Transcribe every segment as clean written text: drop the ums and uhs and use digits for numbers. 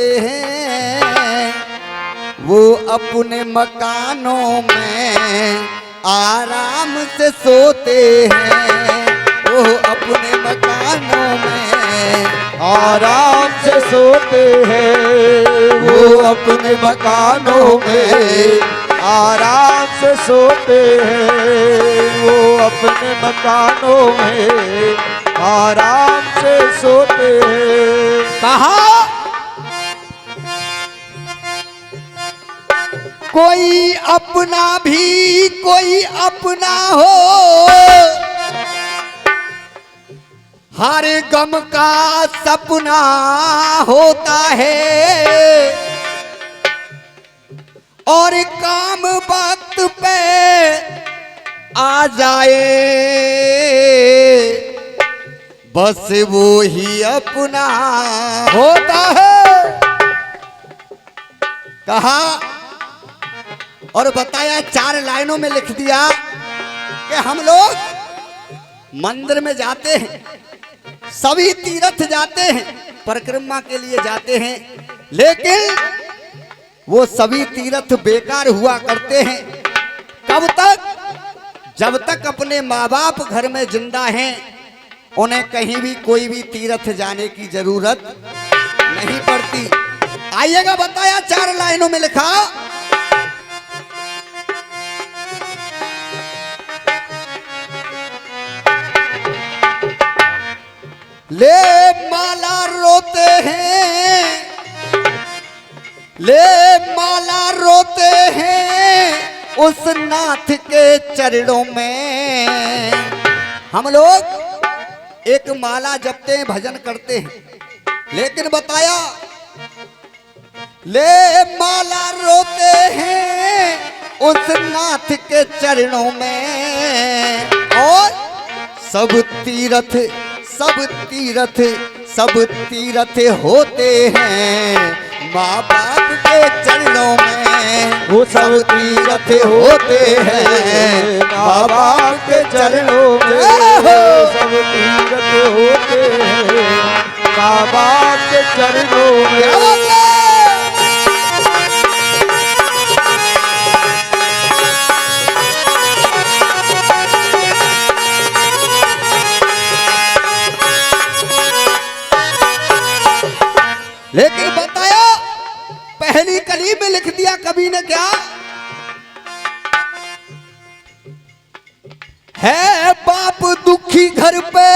सोते हैं, वो अपने मकानों में आराम से सोते हैं, वो अपने मकानों में आराम से सोते हैं, वो अपने मकानों में आराम से सोते हैं, वो अपने मकानों में आराम से सोते हैं। कहा कोई अपना भी कोई अपना हो, हर गम का सपना होता है, और काम वक्त पे आ जाए बस वो ही अपना होता है। कहा और बताया, 4 लाइनों में लिख दिया कि हम लोग मंदिर में जाते हैं, सभी तीर्थ जाते हैं, परिक्रमा के लिए जाते हैं, लेकिन वो सभी तीर्थ बेकार हुआ करते हैं। कब तक? जब तक अपने माँ बाप घर में जिंदा हैं, उन्हें कहीं भी कोई भी तीर्थ जाने की जरूरत नहीं पड़ती। आइएगा, बताया 4 लाइनों में लिखा, ले माला रोते हैं, ले माला रोते हैं उस नाथ के चरणों में। हम लोग एक माला जपते हैं, भजन करते हैं, लेकिन बताया ले माला रोते हैं उस नाथ के चरणों में, और सब तीर्थ होते हैं माँ बाप के चरणों में। वो सब तीर्थ होते हैं माँ बाप के चरणों में, सब तीर्थ होते हैं माँ बाप के चरणों में। लेकिन बताया, पहली कली में लिख दिया कवि ने क्या, है बाप दुखी घर पे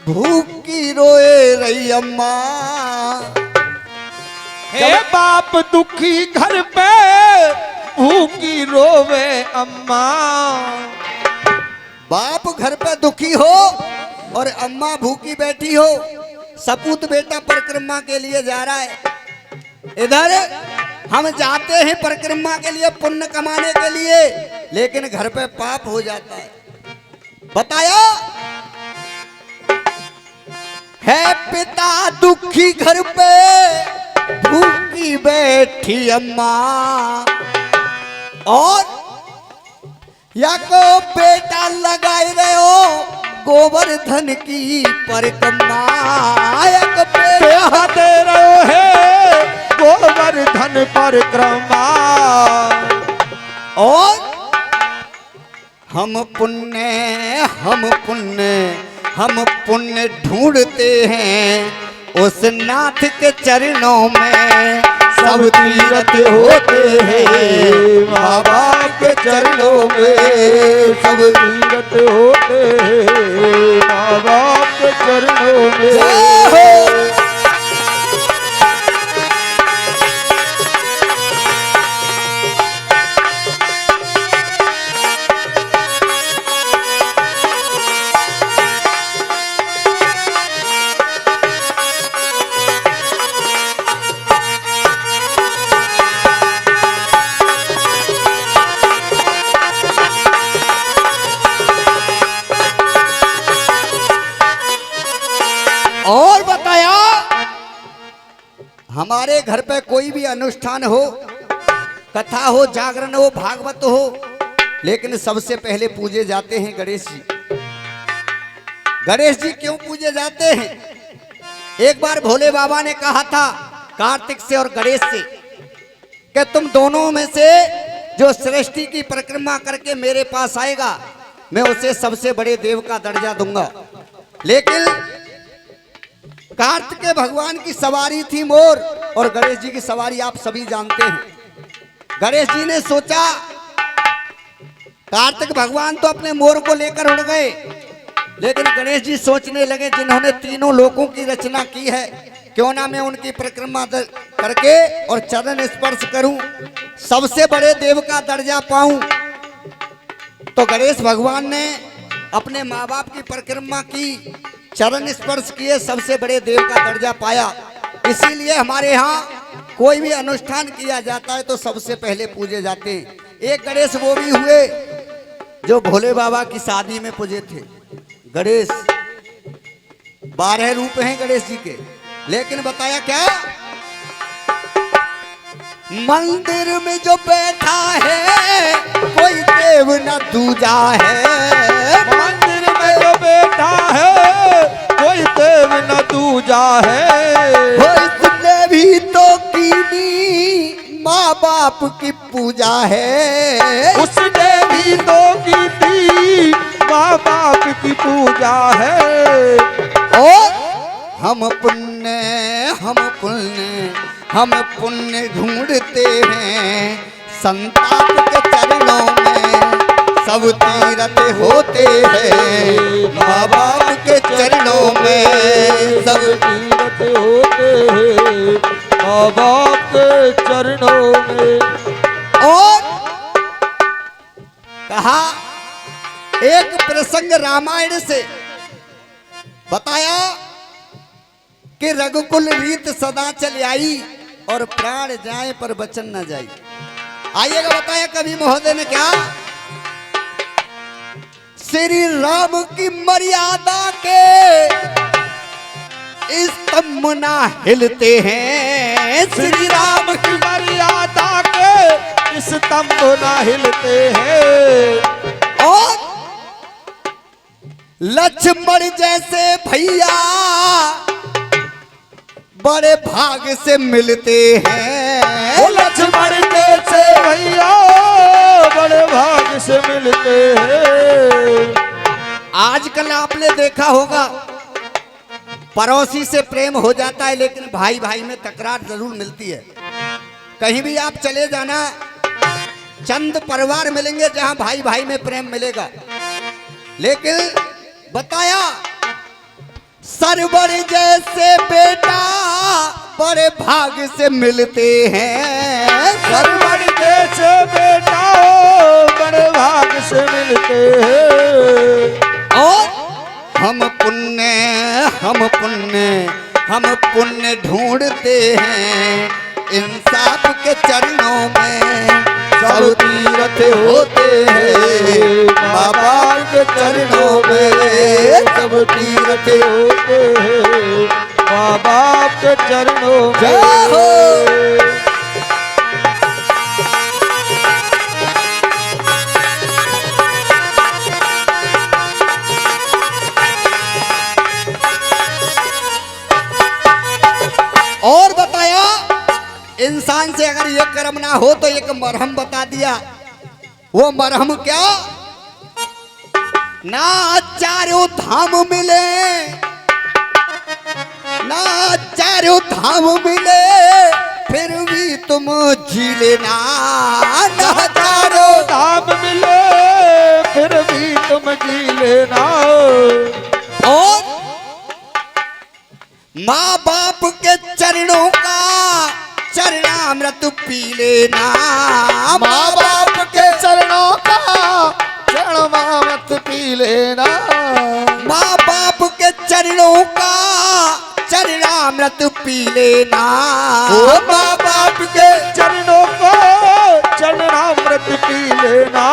भूखी रोए रही अम्मा, है बाप दुखी घर पे भूखी रोवे अम्मा। बाप घर पे दुखी हो और अम्मा भूखी बैठी हो, सपूत बेटा परिक्रमा के लिए जा रहा है, इधर हम जाते हैं परिक्रमा के लिए, पुण्य कमाने के लिए, लेकिन घर पे पाप हो जाता है। बताया, है पिता दुखी घर पे भूखी बैठी अम्मा, और या को बेटा लगाए रहे हो गोवर्धन की परिक्रमा, एक बेटा दे रहे है गोवर्धन परिक्रमा। और हम पुण्य ढूंढते हैं उस नाथ के चरणों में, सब तीर्थ होते हैं माँ बाप के चरणों में, सब तीर्थ होते हैं माँ बाप के चरणों में। और बताया, हमारे घर पे कोई भी अनुष्ठान हो, कथा हो, जागरण हो, भागवत हो, लेकिन सबसे पहले पूजे जाते हैं गणेश जी। गणेश जी क्यों पूजे जाते हैं? एक बार भोले बाबा ने कहा था कार्तिक से और गणेश से कि तुम दोनों में से जो सृष्टि की परिक्रमा करके मेरे पास आएगा मैं उसे सबसे बड़े देव का दर्जा दूंगा। लेकिन कार्तिक भगवान की सवारी थी मोर और गणेश जी की सवारी आप सभी जानते हैं। गणेश जी ने सोचा कार्तिक भगवान तो अपने मोर को लेकर उड़ गए, लेकिन गणेश जी सोचने लगे जिन्होंने तीनों लोकों की रचना की है क्यों ना मैं उनकी परिक्रमा करके और चरण स्पर्श करूं, सबसे बड़े देव का दर्जा पाऊं। तो गणेश भगवान ने अपने माँ बाप की परिक्रमा की, चरण स्पर्श किए, सबसे बड़े देव का दर्जा पाया। इसीलिए हमारे यहाँ कोई भी अनुष्ठान किया जाता है तो सबसे पहले पूजे जाते हैं। एक गणेश वो भी हुए जो भोले बाबा की शादी में पूजे थे। गणेश 12 रूप हैं गणेश जी के, लेकिन बताया क्या, मंदिर में जो बैठा है कोई देव न दूजा है। मंदिर में जो बैठा है कोई देव न दूजा है। वो इसने भी तो कीनी माँ बाप की पूजा है। उसने भी तो की थी माँ बाप की पूजा है। और हम पुण्य ढूंढते हैं संताप के चरणों में सब तीरथ होते हैं। माँ बाप के चरणों में सब तीरथ होते हैं माँ बाप के चरणों में। और कहा एक प्रसंग रामायण से बताया कि रघुकुल रीत सदा चल आई और प्राण जाए पर वचन न जाए। आइएगा बताया कवि महोदय ने क्या, श्री राम की मर्यादा के स्तंभ ना हिलते हैं। श्री राम की मर्यादा के स्तंभ ना हिलते हैं। और लक्ष्मण जैसे भैया बड़े भाग से मिलते हैं। वो लक्ष्मण जैसे भैया बड़े भाग से मिलते हैं। आजकल आपने देखा होगा पड़ोसी से प्रेम हो जाता है लेकिन भाई भाई में तकरार जरूर मिलती है। कहीं भी आप चले जाना, चंद परिवार मिलेंगे जहां भाई भाई में प्रेम मिलेगा। लेकिन बताया सरवर जैसे बेटा बड़े भाग से मिलते हैं। सरवर जैसे बेटा बड़े भाग से मिलते हैं। और हम पुण्य ढूंढते हैं इंसाफ के चरणों में सब तीरथ होते हैं। माँ बाप के चरणों में सब तीरथ होते हैं माँ बाप के चरणों में। जय हो। और बताया इंसान से अगर ये कर्म ना हो तो एक मरहम बता दिया। वो मरहम क्या, ना चारों धाम मिले, ना चारों धाम मिले फिर भी तुम जी लेना। ना चारों धाम मिले फिर भी तुम जी लेना। और माँ बाप के चरणों का चरणामृत पी लेना। माँ बाप के चरणों का चरणामृत पी लेना। माँ बाप के चरणों का चरणामृत पी लेना। ओ माँ बाप के चरणों को चरणामृत पी लेना।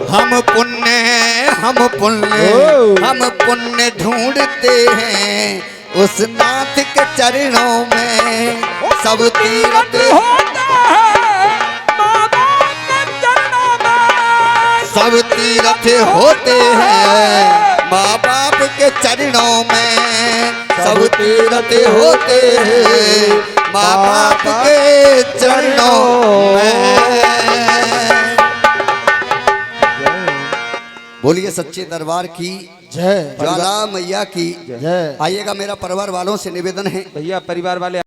हम पुण्य ढूंढते हैं उस नाथ के चरणों में सब तीरथ होता है माँ बाप के चरणों में। सब तीरथ होते हैं माँ बाप के चरणों में सब तीरथ होते हैं माँ बाप के चरणों में। बोलिए सच्चे दरबार की जय ज्वाला मैया की जय। आइएगा, मेरा परिवार वालों से निवेदन है भैया परिवार वाले